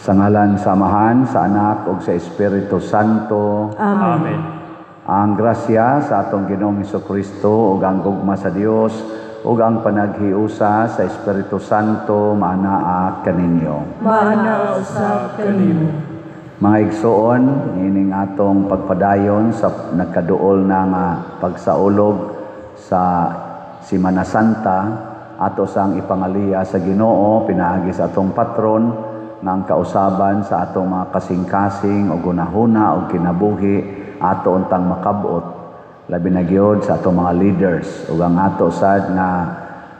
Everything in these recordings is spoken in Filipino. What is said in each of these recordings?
Sa ngalan sa Amahan, sa Anak, ug sa Espiritu Santo. Amen. Ang grasya sa atong Ginoong Hesukristo ug ang gugma sa Dios ug ang panaghiusa sa Espiritu Santo maanaa kaninyo. Maana usab kanimo. Mga igsoon, ining atong pagpadayon sa nagkaduol na nga pagsaulog sa Semana Santa, ato sang ipangaliya sa Ginoo pinaagi sa atong patron nga ang kausaban sa atong mga kasing-kasing o gunahuna o kinabuhi ato untang makabot, labi na gyud sa atong mga leaders ug ang ato sad nga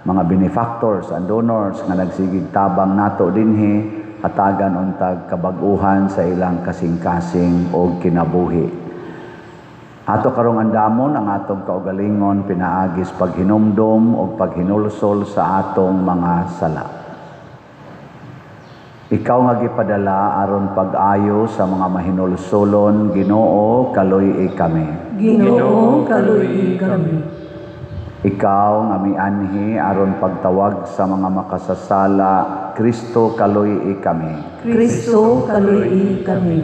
mga benefactors and donors nga nagsigig tabang nato dinhi hatagan untag kabag-uhan sa ilang kasing-kasing o kinabuhi. Ato karong andamon ang atong kaugalingon pinaagis paghinumdom o paghinulsol sa atong mga sala. Ikaw nga gipadala aron pag-ayo sa mga mahinulsolon, Ginoo, kaluy kami. Ginoo, kaluy kami. Ikaw nga mianhi aron pagtawag sa mga makasasala, Kristo, kaluy kami. Kristo, kaluy kami.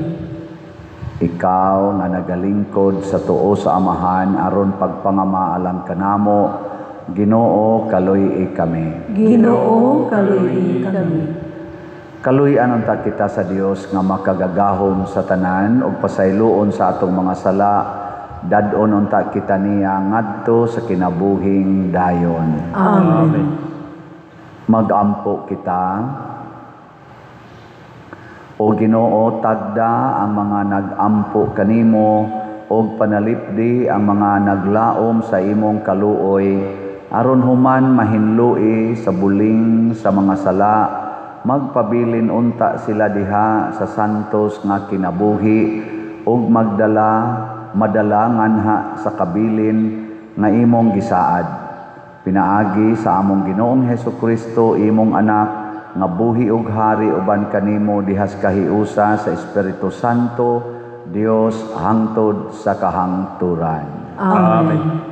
Ikaw nga nagalingkod sa tuo sa Amahan aron pagpangamaalang kanamo, Ginoo, kaluy kami. Ginoo, kaluy kami. Kaluy-an unta kita sa Dios nga makagagahom sa tanan ug pasayloon sa atong mga sala, dadon unta kita niya ngadto sa kinabuhing dayon. Amen. Magampo kita. O Ginoo, tagda ang mga nagampo kanimo ug panalipdi ang mga naglaom sa imong kaluoy aron human mahinlui sa buling sa mga sala, magpabilin unta sila diha sa santos nga kinabuhi ug madala nganha sa kabilin nga imong gisaad. Pinaagi sa among Ginoong Hesukristo imong anak nga buhi ug hari uban kanimo dihas kahiusa sa Espiritu Santo, Dios hangtod sa kahangturan. Amen.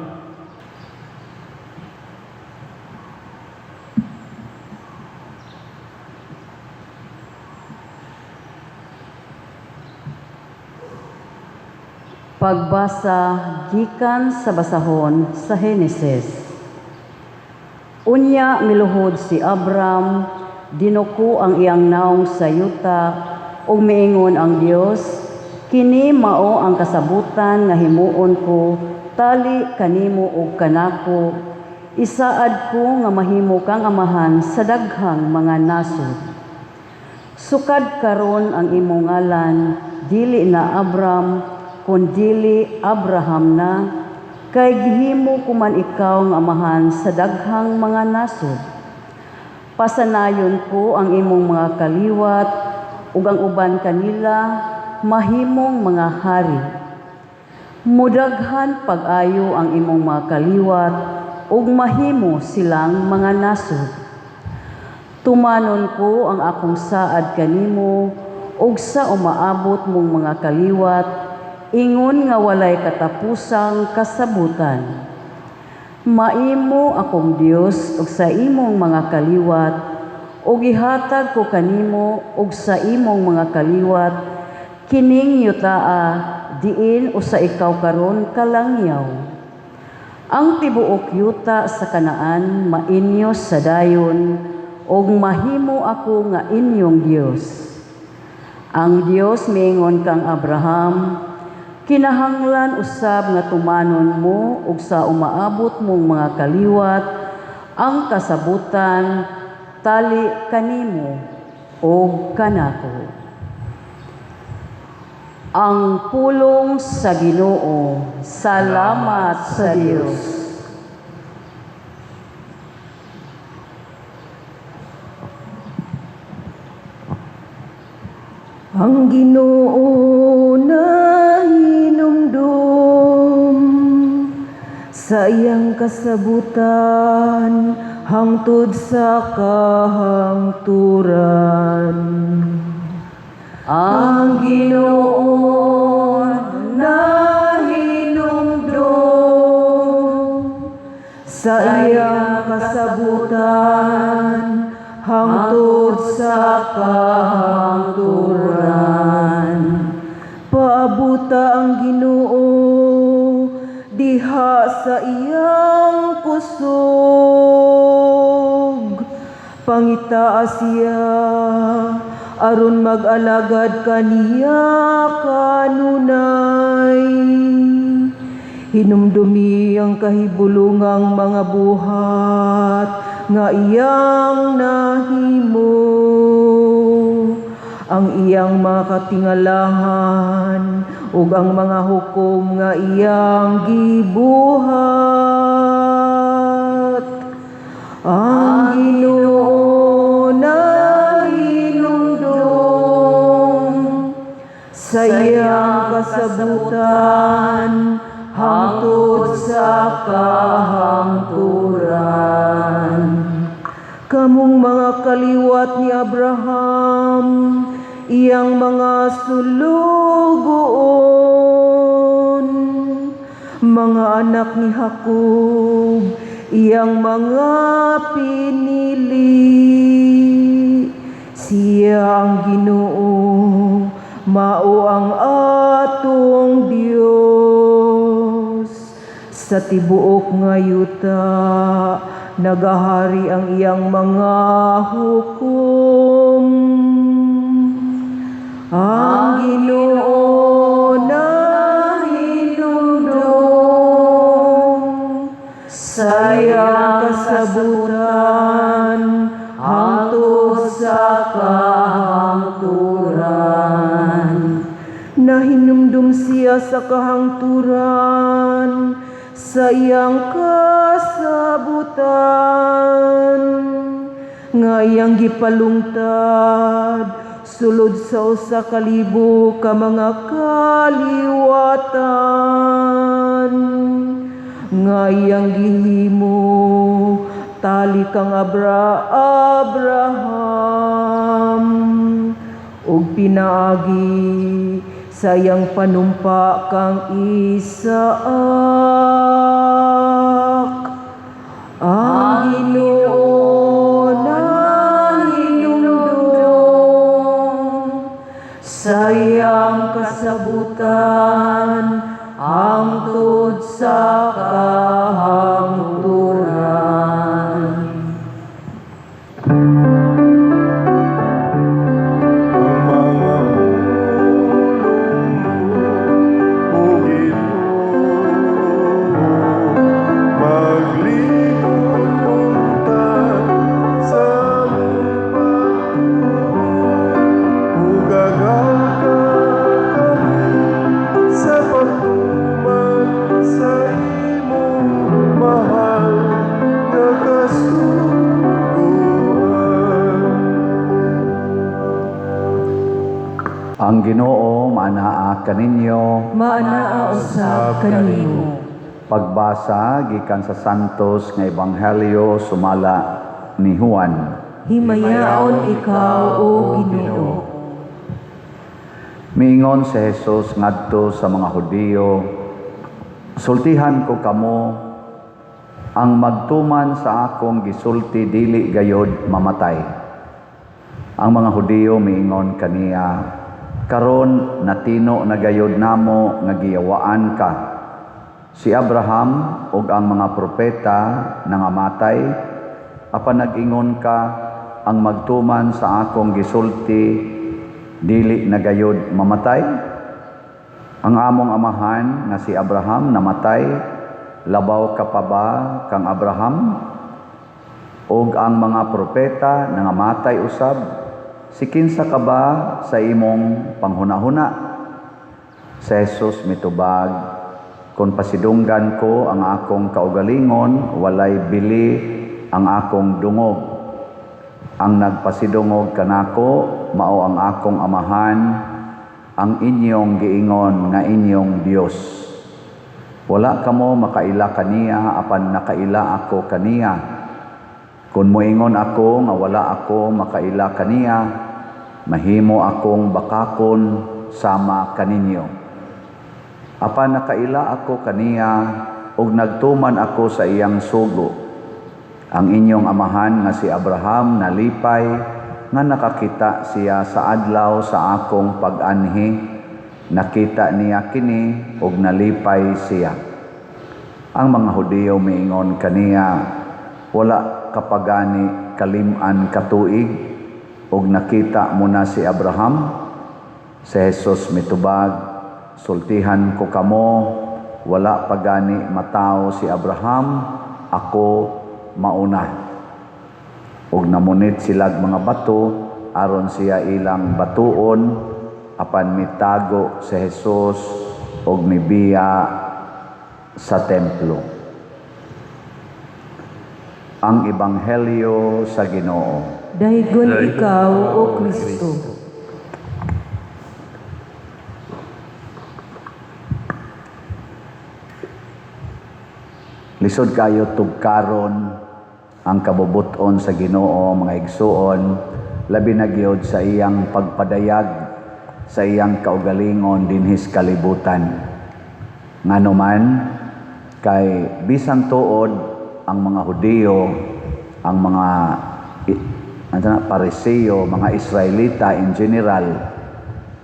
Pagbasa gikan sa basahon sa Henesis. Unya miluhod si Abram, dinuko ang iyang naong sa yuta, ug miingon ang Dios, kini mao ang kasabutan nga himuon ko, tali kanimo ug kanako, isaad ko nga mahimo kang amahan sa daghang mga nasod. Sukad karon ang imong ngalan, dili na Abram, kundili Abraham na, kay gihimo ko man ikaw nga amahan sa daghang mga nasod. Pasanayon ko ang imong mga kaliwat, ug ang uban kanila mahimong mga hari. Mudaghan pag-ayo ang imong mga kaliwat, ug mahimo silang mga nasod. Tumanon ko ang akong saad kanimo, ug sa umaabot mong mga kaliwat, ingon nga walay katapusang kasabutan. Maimo akong Dios ug sa imong mga kaliwat, ug ihatag ko kanimo ug sa imong mga kaliwat kining yutaa diin usa ikaw karon kalangyaw. Ang tibuok yuta sa Kanaan mainyo sa dayon, ug mahimo ako nga inyong Dios. Ang Dios miingon kang Abraham, kinahanglan usab nga tumanon mo ug sa umaabot mong mga kaliwat ang kasabutan tali kanimo ug kanako. Ang pulong sa Ginoo. Salamat sa Dios. Ang Ginoo na hinumdum sa iyang kasabutan hangtod sa kahangturan. Ang Ginoo na hinumdum sa iyang kasabutan hangtod sa kahangturan. Paabuta ang Ginoo diha sa iyang kusog. Pangitaas siya aron mag-alagad kaniya kanunay. Hinumdumi ang kahibulungang mga buhat nga iyang nahimo. Ang iyang mga katingalahan ug ang mga hukom nga iyang gibuhat. Ang Ginoo na hinumdum sa iyang kasabutan hangtod sa kahangturan. Kamong mga kaliwat ni Abraham, iyang mga sulugoon, mga anak ni Jacob, iyang mga pinili. Siya ang Ginoo, mao ang atong Dios. Sa tibuok nga yuta, nagahari ang iyang mga hukom. Ang Ginoo na hinumdum sa iyang kasabutan hangtod sa kahangturan. Nahinumdum siya sa kahangturan sa iyang kasabutan, nga iyang gipalungtad sulod sa usa ka libo ka mga kaliwatan, nga iyang gihimo tali kang Abraham ug pinaagi sa iyang panumpa kang Isaac. Ang Ginoo na hinumdum sa iyang kasabutan hangtod sa kahangturan. Ang Ginoo maanaa kaninyo. Maanaa usab kanimo. Pagbasa gikan sa Santos nga Ebanghelyo sumala ni Juan. Himayaon ikaw, O Ginoo. Miingon si Jesus ngadto sa mga Hudiyo, sultihan ko kamo, ang magtuman sa akong gisulti dili gayod mamatay. Ang mga Hudiyo miingon kaniya, karon natino na gayod namo nga giyawaan ka. Si Abraham ug ang mga propeta nangamatay, apan nag-ingon ka, ang magtuman sa akong gisulti dili na gayod mamatay. Ang among amahan nga si Abraham namatay, labaw ka pa ba kang Abraham? Og ang mga propeta nangamatay usab, si kinsa ka ba sa imong panghunahuna? Si Jesus mitubag, kung pasidunggan ko ang akong kaugalingon, walay bili ang akong dungog. Ang nagpasidungog kanako, mao ang akong amahan, ang inyong giingon nga inyong Dios. Wala kamo makaila kaniya, apan nakaila ako kaniya. Kung moingon ako nga wala ako makaila kaniya, mahimo akong bakakon sama kaninyo. Apan nakaila ako kaniya, ug nagtuman ako sa iyang sugo. Ang inyong amahan nga si Abraham nalipay, nga nakakita siya sa adlaw sa akong pag-anhi, nakita niya kini ug nalipay siya. Ang mga Hudiyo miingon kaniya, wala kapagani kalim-an katuig ug nakita mo na si Abraham. Si Jesus mitubag, sultihan ko kamo, wala pagani matao si Abraham, ako mauna. Ug namunit silag mga bato aron siya ilang batuon apan mitago si Jesus ug mibiya sa templo. Ang ebanghelyo sa Ginoo. Dahigon ikaw, O Kristo. Lisod kayo tugkaron ang kabubuton sa Ginoo, mga igsuon, labi na gyud sa iyang pagpadayag sa iyang kaugalingon dinhis kalibutan. Nganuman kay bisan tuod ang mga Hudiyo, ang mga Pariseo, mga Israelita in general,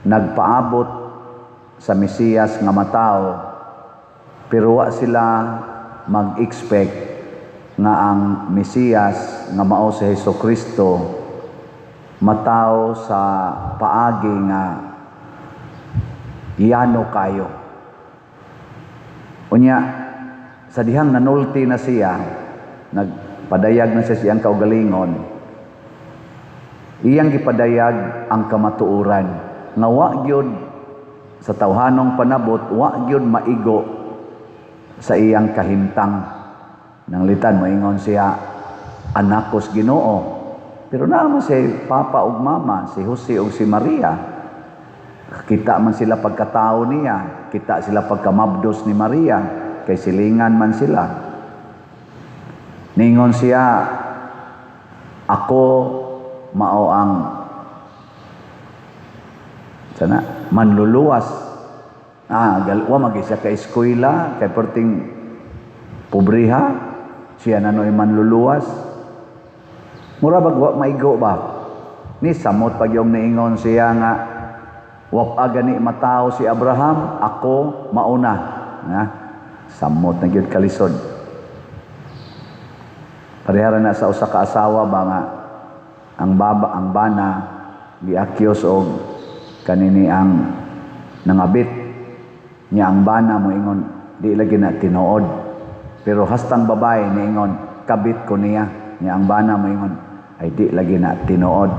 nagpaabot sa Mesiyas nga matao, pero wa sila mag-expect nga ang Mesiyas nga mao si Hesukristo matao sa paagi nga iyano kayo. Unya sa dihang nanulti na siya, nagpadayag na siya siyang kaugalingon, iyang gipadayag ang kamatuoran nga wa gyud sa tawhanong panabot, wa gyud maigo sa iyang kahimtang. Nang litan moingon siya, anak kos Ginoo. Pero naman si Papa ug Mama, si Jose ug si Maria. Kita man sila pagkatao niya, kita sila pagkamabdos ni Maria, kay silingan man sila. Ningon siya, ako mao ang sana manluluwas. Wa magi siya ka eskwela, kay perting pobriha. Siya nanoy manluluwas. Mura bagwa maigo ba? Ni samot pag yung niingon siya nga, wap gani matao si Abraham, ako mauna. Nga, samot na gyud kalisod. Parehara na sa usa ka asawa ba nga, ang bana, giakyos og kanini ang nangabit. Niya ang bana mo ingon, di lagi na tinuod. Pero hastang babae niingon, kabit ko niya. Niya ang bana mo ingon, ay di lagi na tinuod.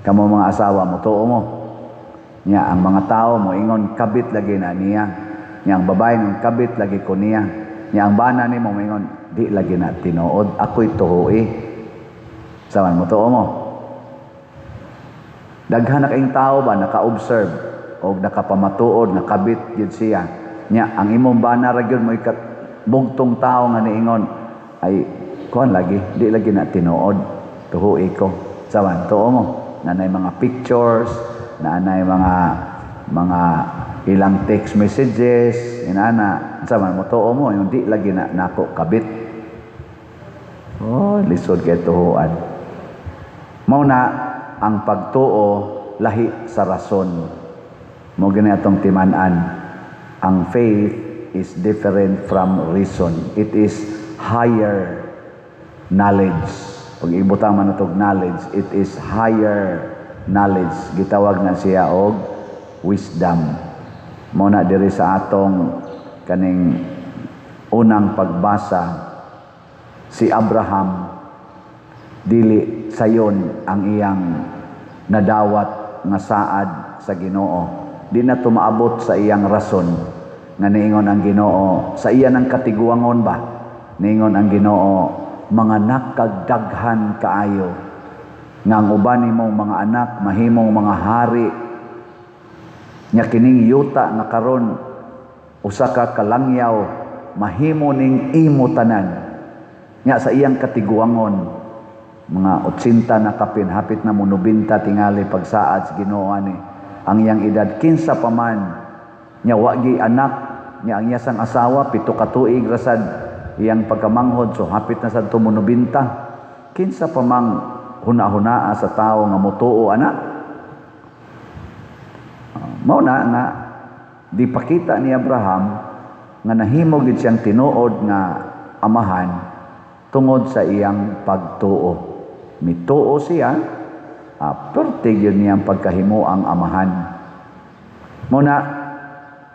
Kamo mga asawa mo, tuo mo. Niya ang mga tao mo ingon, kabit lagi na niya. Niya ang babae ng kabit lagi ko niya. Niya ang bana ni mo ingon, di lagi na tinuod. Ako'y tuhui. Saman mo, tuo mo. Daghan na kayong tao ba naka-observe o nakapamatuod, nakabit yun siya. Niya, ang imong bana ra gyud mo bugtong tao nga niingon, ay kuan lagi, di lagi na tinuod, tuhui ko. Saman, tuo mo, nanay mga pictures, nanay mga ilang text messages, inana, saman mo, tuo mo, yung di lagi na nako kabit. Oh, lisod kay tuhuan. Mao na ang pagtuo lahi sa rason. Mo gani atong timan-an, ang faith is different from reason. It is higher knowledge. Pag ibutang man itong knowledge, it is higher knowledge. Gitawag na siya og wisdom. Muna diri sa atong kaning unang pagbasa, si Abraham, dili sayon ang iyang nadawat nga saad sa Ginoo. Di na tumaabot sa iyang rason. Nga niingon ang Ginoo sa iya ng katiguangon ba, niingon ang Ginoo, mga nakagdaghan kaayo nga ang uban nimong mga anak mahimong mga hari, nya kining yuta nga karon usa ka kalangyaw mahimo ning imo tanan. Nya sa iyang katiguangon mga 80 na kapin, hapit na mo 90 tingali pagsaad sa Ginoo ani. Ang iyang edad kinsa pa man, nya wagi anak, nya ang iyang asawa 7 ka tuig rasad iyang pagkamanghod, so hapit na sad tumunobinta. Kinsa pa mang huna-hunaa sa tao nga motuo ana. Mao na nga di pakita ni Abraham nga nahimo gid siyang tinuod nga amahan tungod sa iyang pagtuo. Mituo siya, pertig yun niyang pagkahimo ang amahan. Muna,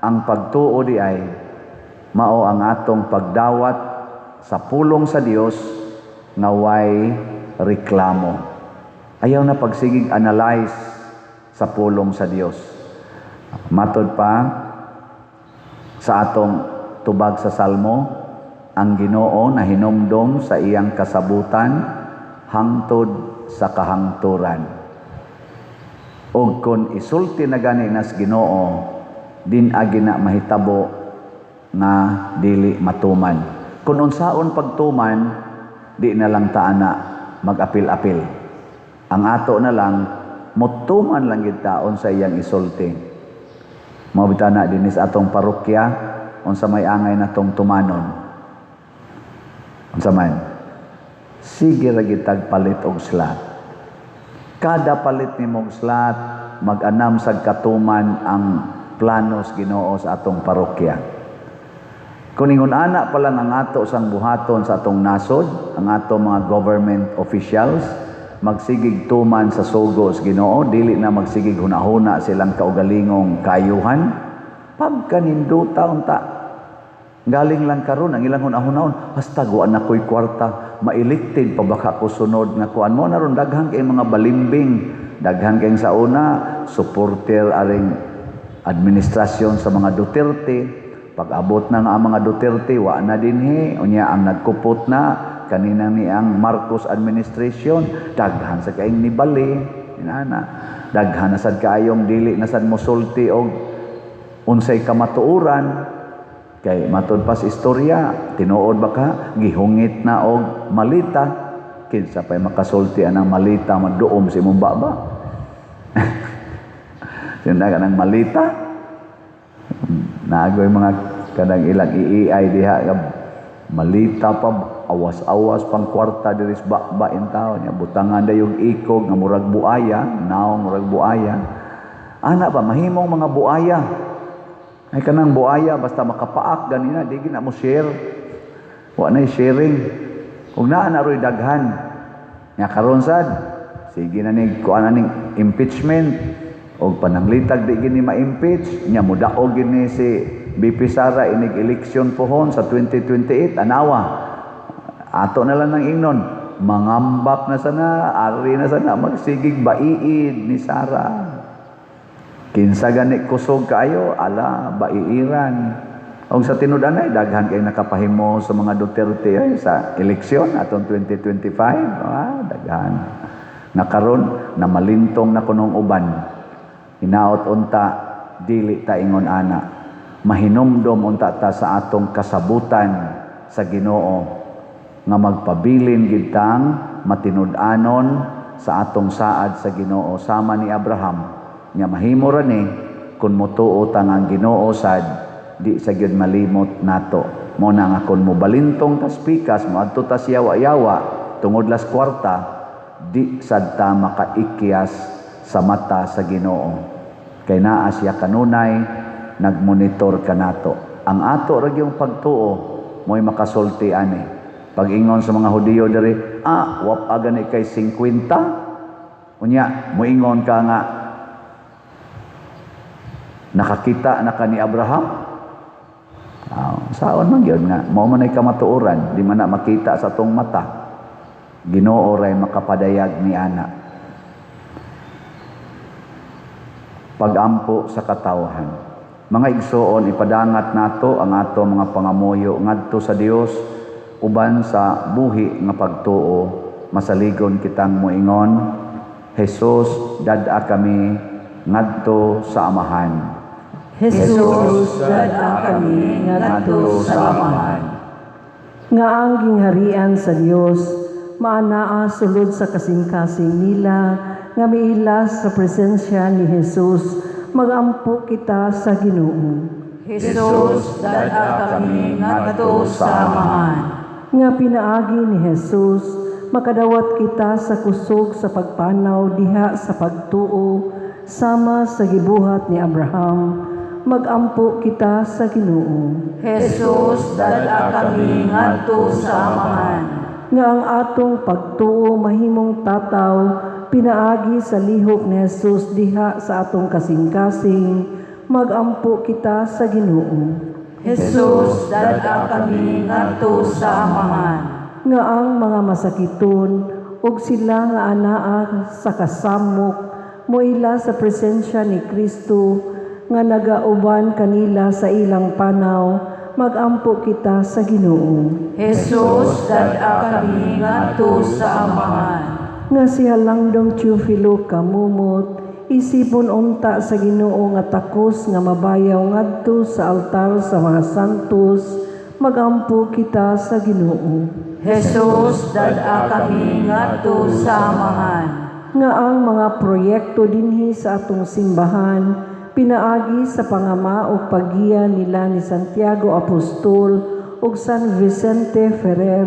ang pagtuo di ay mao ang atong pagdawat sa pulong sa Dios nga way reklamo. Ayaw na pagsigig analyze sa pulong sa Dios. Matod pa sa atong tubag sa Salmo, ang Ginoo na hinumdom sa iyang kasabutan hangtod sa kahangturan. Og kung isulti na gani nas Ginoo, din agi na mahitabo nga dili matuman. Kung unsaon pagtuman, di na lang taana mag-apil-apil. Ang ato na lang, mutuman lang gid taon sa iyang isulti. Mabita na dinis atong parokya, unsa may angay natong tumanon. Unsa man? Sige ra gitag palit og slat. Kada palit ni mong slat, mag-anam sa katuman ang planos Ginoo sa atong parokya. Kung ingon ana pa lang ang ato sang buhaton sa atong nasod, ang ato mga government officials, magsigig tuman sa sugo sa Ginoo, dili na magsigig hunahuna silang kaugalingong kayuhan. Pagkaninduta unta, galing lang karon ang ilang hunahunahon, hasta guan na ko'y kwarta, mailiktin pa baka ko sunod nga kuan mo naron daghang kay mga balimbing, daghang kay sa una supporter aring administrasyon sa mga Duterte. Pag-abot na nga ang mga Duterte wa na dinhi unya ang nagkupot na kanina ni ang Marcos administration, daghan sa kaayong nibali inana, daghan na sad kaayong dili na sad mosulti og unsay kamatuoran. Kay matod pas istorya, tinuod ba ka, gihungit na og malita, kinsa pa'y makasulti anang malita, maduom si mong baba. Sinda ka ng malita, naagoy mga kanang ilang iiay diha, malita pa, awas-awas pang kwarta diris ba-bain tao niya, butangan da yung ikog, nga murag buaya, naong murag buaya. Ana ba, mahimong mga buaya, ay kanang buaya basta makapaak ganina di gina mo share. Wa nay sharing. Ug naa na roy daghan. Nya karon sad sige na ning kuan ning impeachment og pananglitag di gini ma-impeach nya mudaog gini si BP Sara inig eleksyon pohon sa 2028 anawa. Ato na lang nang ingnon mangambak na sana, ari na sana magsigig baiid ni Sara. Kinsa gani kusog kaayo, ala, baiiran. Og sa tinud-an ay daghan kay nakapahimo sa mga Duterte ay sa eleksyon atong 2025, daghan. Nakaron na malintong na kunong uban. Hinaot unta dili ta ingon ana. Mahinumdom unta ta sa atong kasabutan sa Ginoo nga magpabilin gid tang matinud-anon sa atong saad sa Ginoo sama ni Abraham. Nga mahimo ra ni kun motuo tang ang Ginoo sad di sa gyud malimot nato. Mo na nga kun mobalintong tas pikas moadto ta yawa-yawa tungod las kwarta di sad ta makaikyas sa mata sa Ginoo. Kay naa siya kanunay nagmonitor kanato. Ang ato ra gyung pagtuo mo'y makasulti ani. Pag-ingon sa mga Hudiyo diri, wap agani kay 50. Unya moingon ka nga nakakita na ka ni Abraham. Saon man yun nga, mao man ay kamatuoran, di man na makita sa tong mata. Ginoo ray makapadayag ni ana. Pagampo sa katawhan. Mga igsoon, ipadangat nato ang ato mga pangamuyo ngadto sa Dios uban sa buhi nga pagtuo. Masaligon kitang moingon, Jesus, dad-a kami ngadto sa amahan. Jesus, dad-a kami ngadto sa amahan. Nga ang gingharian sa Dios maanaa sulod sa kasing-kasing nila nga miilas sa presensya ni Jesus magampo kita sa Ginoo. Jesus, dad-a kami ngadto sa amahan. Nga pinaagi ni Jesus makadawat kita sa kusog sa pagpanaw diha sa pagtuo sama sa gibuhat ni Abraham. Magampo kita sa Ginoo. Jesus, dala kami ngadto sa amahan. Nga ang atong pagtuo mahimong tataw, pinaagi sa lihok ni Jesus diha sa atong kasing-kasing, magampo kita sa Ginoo. Jesus, dala kami ngadto sa amahan. Nga ang mga masakiton, ug sila nga anaa sa kasamok, moila sa presensya ni Kristo, nga nagauban kanila sa ilang panaw, magampo kita sa Ginoo. Jesus, dala kami ngadto sa amahan. Nga si Halangdong Teofilo kamumot, isipon unta sa Ginoo nga takos nga mabayaw ngadto sa altar sa mga santos, magampo kita sa Ginoo. Jesus, dala kami ngadto sa amahan. Nga ang mga proyekto dinhi sa atong simbahan, pinaagi sa pangama o paggiya nila ni Santiago Apostol ug San Vicente Ferrer,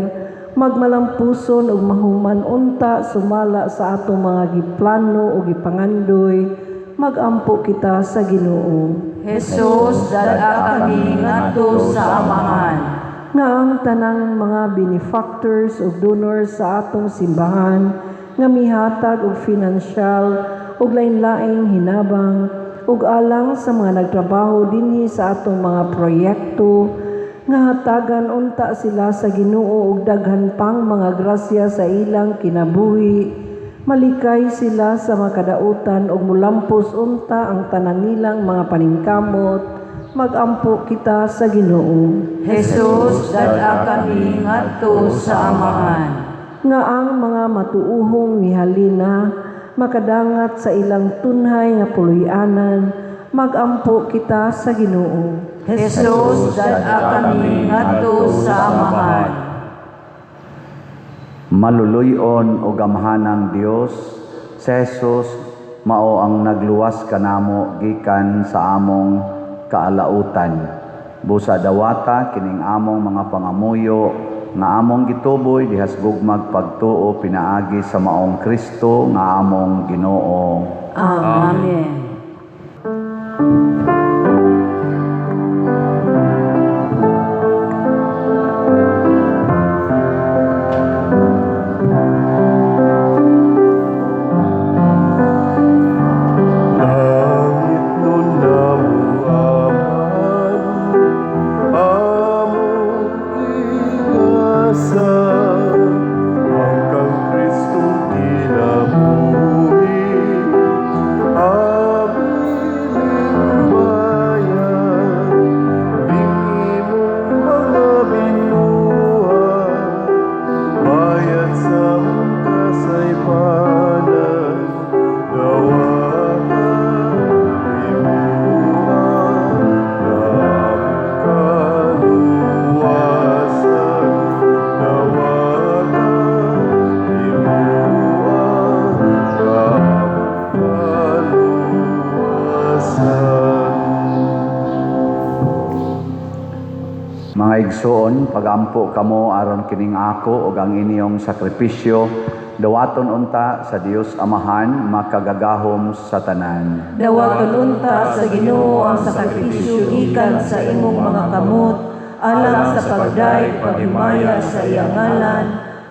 magmalampuson ug mahuman unta sumala sa atong mga giplano ug gipangandoy, magampo kita sa Ginoo. Jesus, dala kami ngadto sa amahan. Nga ang tanang mga benefactors ug donors sa atong simbahan nga mihatag og financial ug lain-laing hinabang ug alang sa mga nagtrabaho dinhi sa atong mga proyekto, nga hatagan unta sila sa Ginoo ug daghan pang mga grasya sa ilang kinabuhi, malikay sila sa makadautan ug mulampos unta ang tanan nilang mga paningkamot, magampo kita sa Ginoo. Jesus, dala kami ngadto sa amahan. Nga ang mga matuuhong mihalina, makadangat sa ilang tunhay nga puloy-anan, magampo kita sa Ginoo. Jesus, dala kami ngadto sa amahan. Maluluyon o gamhanang Dios, si Jesus mao ang nagluwas kanamo gikan sa among kaalautan. Busa dawata kining among mga pangamuyo nga among gituboy dihas gugmag pagtuo pinaagi sa maong Kristo nga among Ginoo. Amen. Langit nun namuaman, among igasan, hanggang Kristong kinabuhi, aming bayan, bingimong mga binuhat, bayat sa kasaypanan, dawatan, imuha, kaluwasan, dawatan, imuha, kaluwasan. Mga igsoon, pagampo kamo aron kining ako ug ang inyong sakripisyo, dawaton unta sa Dios Amahan makagagahom sa tanan. Dawaton unta sa Ginoo ang sakripisyo gikan sa imong mga kamot, alang sa pagdayeg paghimaya sa iyang ngalan,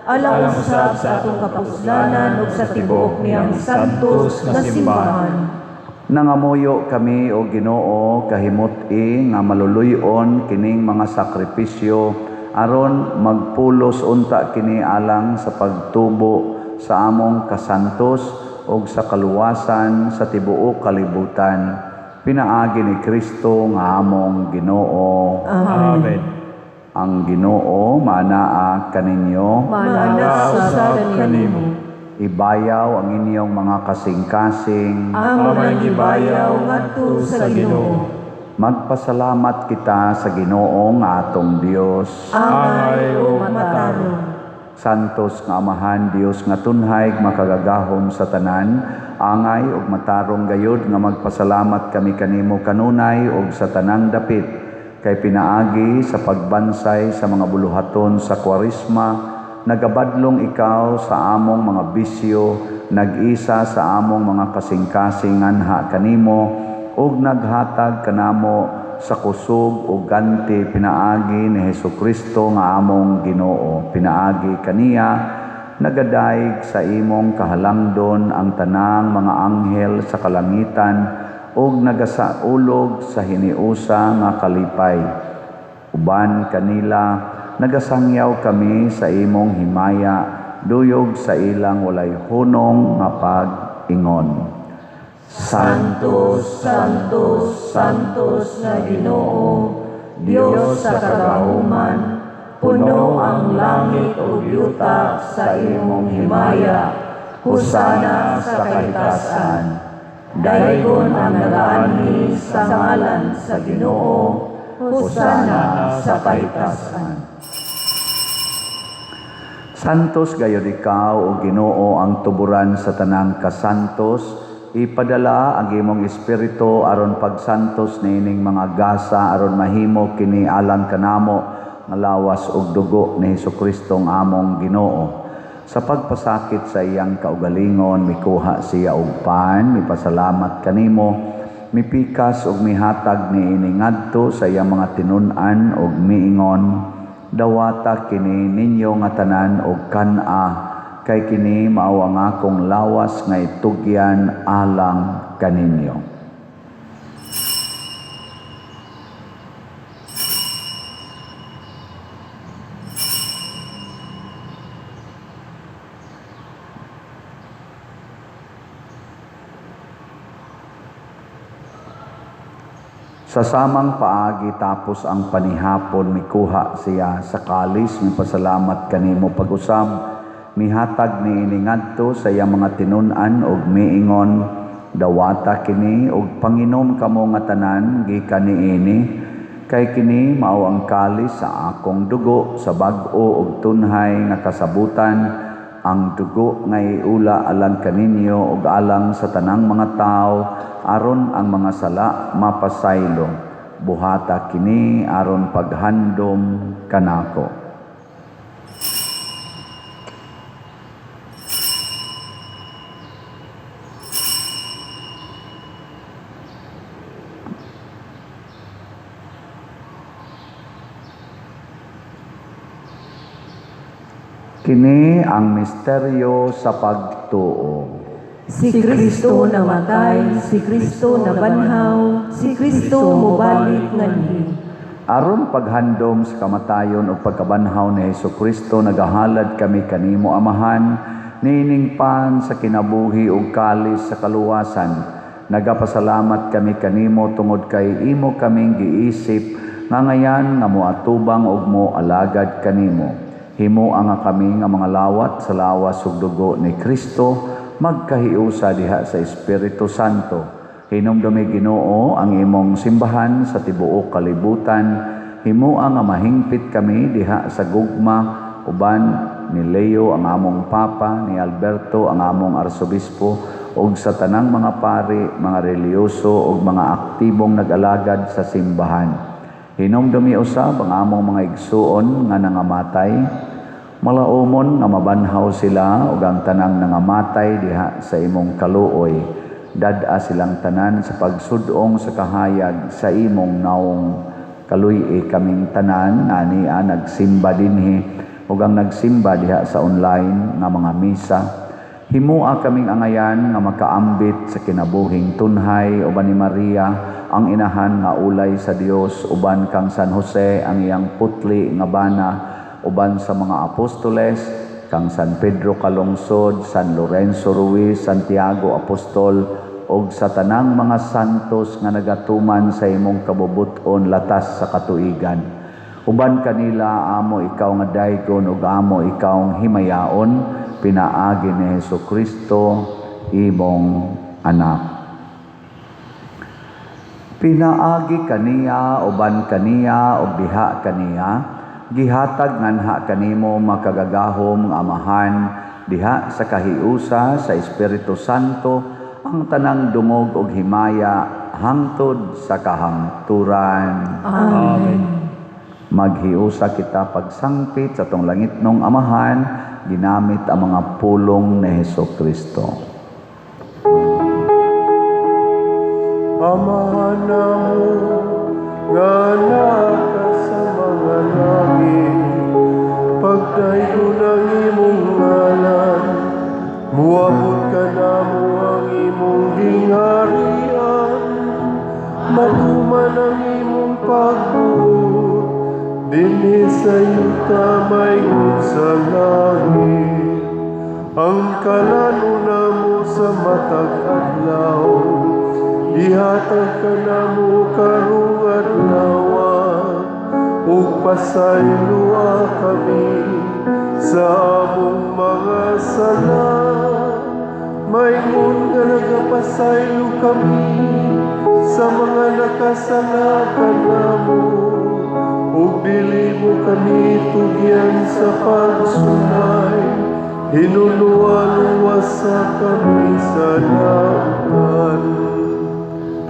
alang usab sa atong kapuslanan ug sa tibuok niyang santos nga simbahan. Nangamuyo kami o Ginoo kahimot-i nga maluluyon kining mga sakripisyo aron magpulos unta kini alang sa pagtubo sa among kasantos ug sa kaluwasan sa tibuok kalibutan. Pinaagi ni Kristo nga among Ginoo. Amen. Ang Ginoo manaa kaninyo, Manana sa kanimo. ibayaw ang inyong mga kasing-kasing. Ang mga gibayaw ngadto sa Ginoo. Magpasalamat kita sa Ginoo nga atong Dios. Angay o matarong. Santos nga Amahan Dios nga tunhay makagagahom sa tanan, angay ug matarong gayud nga magpasalamat kami kanimo kanunay ug sa tanang dapit kay pinaagi sa pagbansay sa mga buluhaton sa Kwaresma nagabadlong ikaw sa among mga bisyo, nag-isa sa among mga kasing-kasingan ha kanimo, ug naghatag kanamo sa kusog ug ganti pinaagi ni Hesukristo nga among Ginoo. Pinaagi kaniya nagadaig sa imong kahalangdon ang tanang mga anghel sa kalangitan ug nagasaulog sa hiniusa nga kalipay. Uban kanila nagasangyaw kami sa imong himaya, duyog sa ilang walay hunong nga pag-ingon. Santos, Santos, Santos na Ginoo, Dios sa kagahuman, puno ang langit ug yuta sa imong himaya. Husana sa kahitasan. Daygon ang nagaanhi sa ngalan sa Ginoo. Husana sa kahitasan. Santos gayud ikaw o Ginoo ang tuburan sa tanang kasantos, ipadala ang imong espiritu aron pagsantos niining mga gasa aron mahimo kini alang kanamo nga lawas ug dugo ni Hesukristo ang among Ginoo. Sa pagpasakit sa iyang kaugalingon, mikuha siya og pan, mipasalamat kanimo, mipikas ug mihatag niini ngadto sa iyang mga tinun-an ug miingon, dawata kini ninyo nga tanan og kan-a, kay kini mao ang akong lawas nga itugyan alang kaninyo. Sa samang paagi tapos ang panihapon, mikuha siya sa kalis, mipasalamat kanimo pag-usab, mihatag niini ngadto sa iyang mga tinun-an ug miingon, dawata kini ug panginom kamo nga tanan gikan niini, kay kini mao ang kalis sa akong dugo sa bag-o ug tunhay nga kasabutan, ang dugo nga iula alang kaninyo ug alang sa tanang mga tao aron ang mga sala mapasaylo. Buhata kini aron paghandom kanako. Kini ang misteryo sa pagtuo. Si Kristo namatay, si Kristo nabanhaw, si Kristo mobalik nganhi. Aron paghandom sa kamatayon o pagkabanhaw ni Hesukristo, nagahalad kami kanimo amahan, niining pan sa kinabuhi ug kalis sa kaluwasan. Nagapasalamat kami kanimo tungod kay imo kaming giisip nga ngayan nga moatubang ug moalagad kanimo. Himo nga kami nga mga lawat sa lawas ug dugo ni Kristo, magkahiusa diha sa Espiritu Santo. Hinumdumi Ginoo ang imong simbahan sa tibuok kalibutan. Himoa nga mahingpit kami diha sa gugma uban ni Leo ang among papa, ni Alberto ang among arsobispo ug sa tanang mga pari, mga reliyoso ug mga aktibong nag-alagad sa simbahan. Hinumdumi usab ang among mga igsuon nga nangamatay. Malaumon nga mabanhaw sila ug ang tanang nangamatay diha sa imong kaluoy. Dad-a silang tanan sa pagsudong sa kahayag sa imong naong kaluy kaming tanan ania nagsimba dinhi ug ang nagsimba diha sa online nga mga misa. Himua kaming angayan nga makaambit sa kinabuhing tunhay uban ni Maria ang inahan nga ulay sa Dios, uban kang San Jose ang iyang putli nga bana, uban sa mga apostoles, kang San Pedro Calungsod, San Lorenzo Ruiz, Santiago Apostol, ug sa tanang mga santos nga nagatuman sa imong kabubuton latas sa katuigan. Uban kanila amo ikaw nga daygon ug amo ikaw himayaon, pinaagi ni Hesukristo imong anak. Pinaagi kaniya, uban kaniya, ug diha kaniya, gihatag nganha kanimo makagagahom nga amahan, diha sa kahiusa sa Espiritu Santo, ang tanang dungog ug himaya, hangtod sa kahangturan. Amen. Maghiusa kita pagsangpit sa tong langit nung amahan, ginamit ang mga pulong ni Hesukristo. Amahan na mo, nga naka sa mga langit, pagdayo ng imong ngalan, muabot ka na mo ang imong gingharian, matuman ang imong pagbuot, dinhi sa yuta may sa langit, ang kalano na mo sa matag adlaw, ihatag ka na mo karong adlaw, ug pasaylua kami sa among mga sala. Mayroon nga nagapasaylo kami sa mga nakasala ka namo, ug dili mo kami tugyan sa pagsunay, hinuluwa-luwasa kami sa lautan.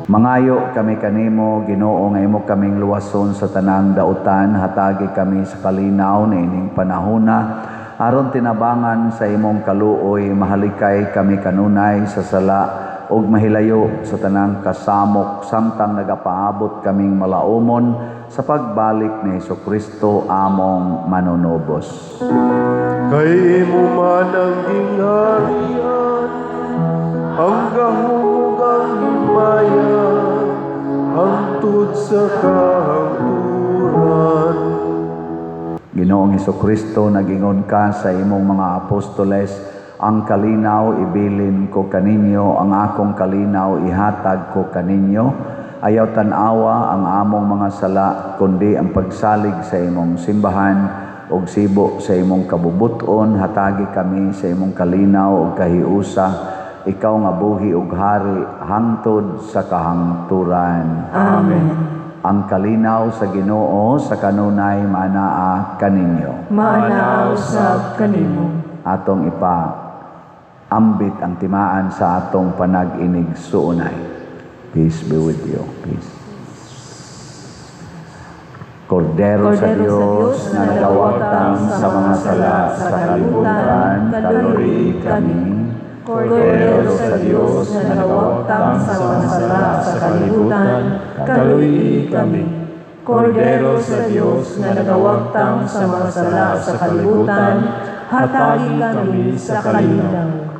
Mangayo kami kanimo, Ginoo, nga imo kaming luwason sa tanang dautan, hatagi kami sa kalinaw na ining panahona, aron tinabangan sa imong kaluoy, mahalikay kami kanunay sa sala, ug mahilayo sa tanang kasamok, samtang nagapaabot kaming malaumon sa pagbalik ni Hesukristo among manunubos. Kay imo man ang gingharian, ang gahugang himaya, hangtod sa kahangturan. Ginoong Hesukristo, nagingon ka sa imong mga apostoles, ang kalinaw ibilin ko kaninyo, ang akong kalinaw ihatag ko kaninyo. Ayaw tanawa ang among mga sala, kundi ang pagsalig sa imong simbahan, og sibo sa imong kabubuton, hatagi kami sa imong kalinaw ug kahiusa, ikaw nga buhi ug hari hangtod sa kahangturan. Amen. Ang kalinaw sa Ginoo sa kanunay manaa kaninyo. Maanaa usab kanimo. Atong ambit ang timaan sa atong panag-inig suunay. Peace be with you. Peace. Kordero sa Diyos na nagawatang sa mga sala sa kalibutan, kaluri kami. Kordero sa Diyos na nagawatang sa mga sala sa kalibutan, kaluyi kami. Kordero sa Diyos na nagawatang sa mga sala sa kalibutan, hatagi kami sa kalinaw.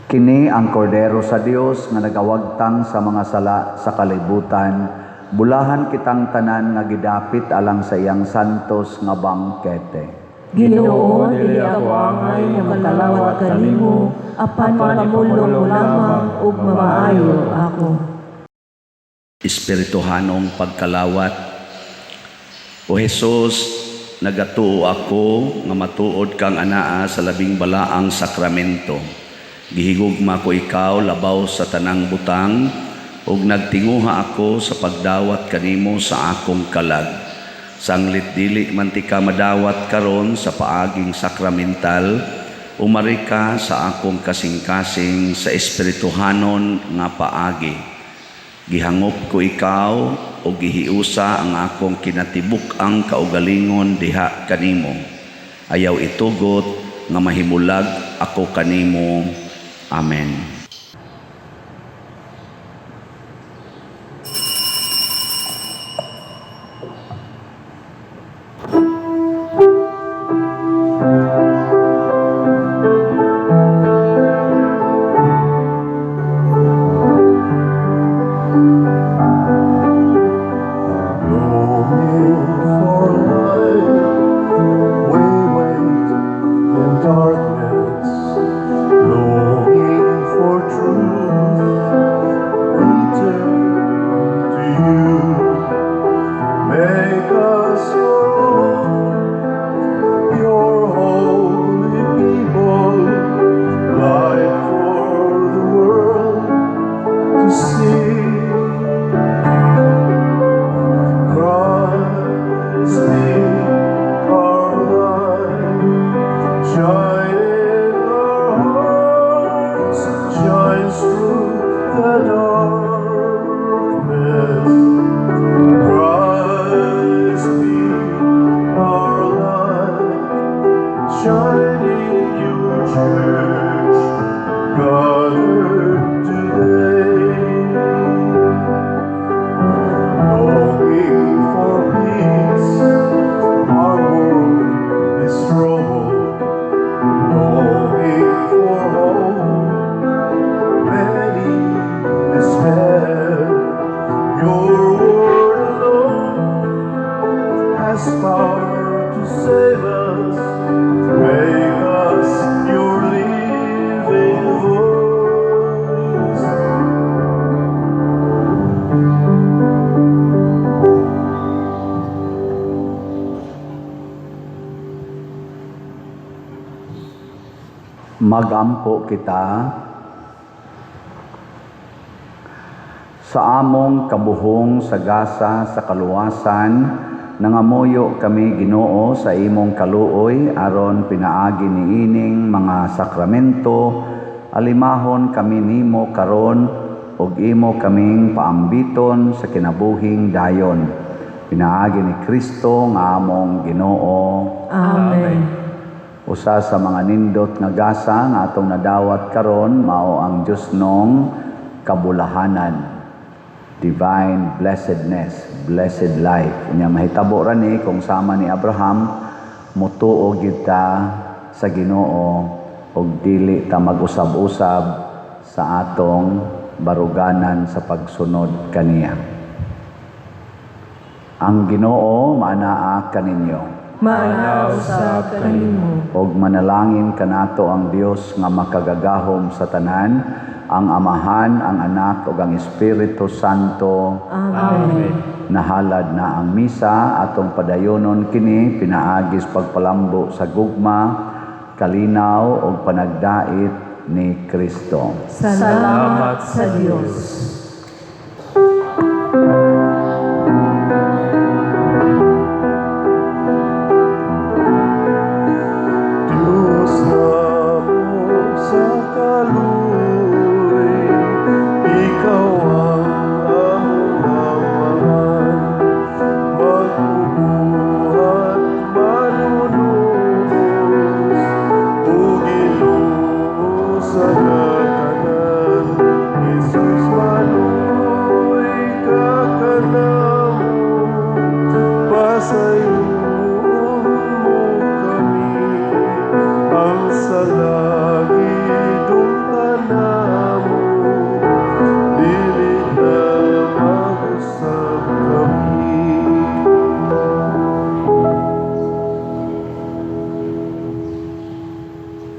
Kini ang kordero sa Dios nga nagawagtang sa mga sala sa kalibutan, bulahan kitang tanan nga gidapit alang sa iyang santos nga bangkete. Ginoo, dili ako angay nga makalawat kanimo, apan mamulong mo lamang ug mamaayo ako. Espirituhanong pagkalawat. O Jesus, nagatuo ako nga matuod kang anaa sa labing balaang sakramento. Gihigugma ko ikaw labaw sa tanang butang, ug nagtinguha ako sa pagdawat kanimo sa akong kalag. Sanglit dili man ti ka madawat karon sa paaging sakramental, umari ka sa akong kasing-kasing sa espirituhanon nga paagi. Gihangop ko ikaw o gihiusa ang akong kinatibuk ang kaugalingon diha kanimo. Ayaw itugot nga mahimulag ako kanimo. Amen. Shines through the darkness. Magampo kita sa among kabuhong sagasa sa kaluwasan, nangamuyo kami Ginoo sa imong kaluoy aron pinaagi niining mga sakramento, alimahon kami nimo karon ug imo kaming paambiton sa kinabuhing dayon. Pinaagi ni Kristo nga among Ginoo. Amen. Usa sa mga nindot nga gasa nga atong nadawat karon mao ang Dios nung kabulahanan. Divine blessedness, blessed life. Unya mahitabo ra ni kung sama ni Abraham mutuo gid ta sa Ginoo ug dili ta mag-usab-usab sa atong baruganan sa pagsunod kaniya. Ang Ginoo maanaa kaninyo. Maanaw sa kanimo. Og manalangin kanato ang Dios nga makagagahom sa tanan, ang Amahan, ang Anak ug ang Espiritu Santo. Amen. Nahalad na ang misa atong padayonon kini pinaagis pagpalambo sa gugma, kalinaw ug panagdait ni Kristo. Salamat sa Diyos.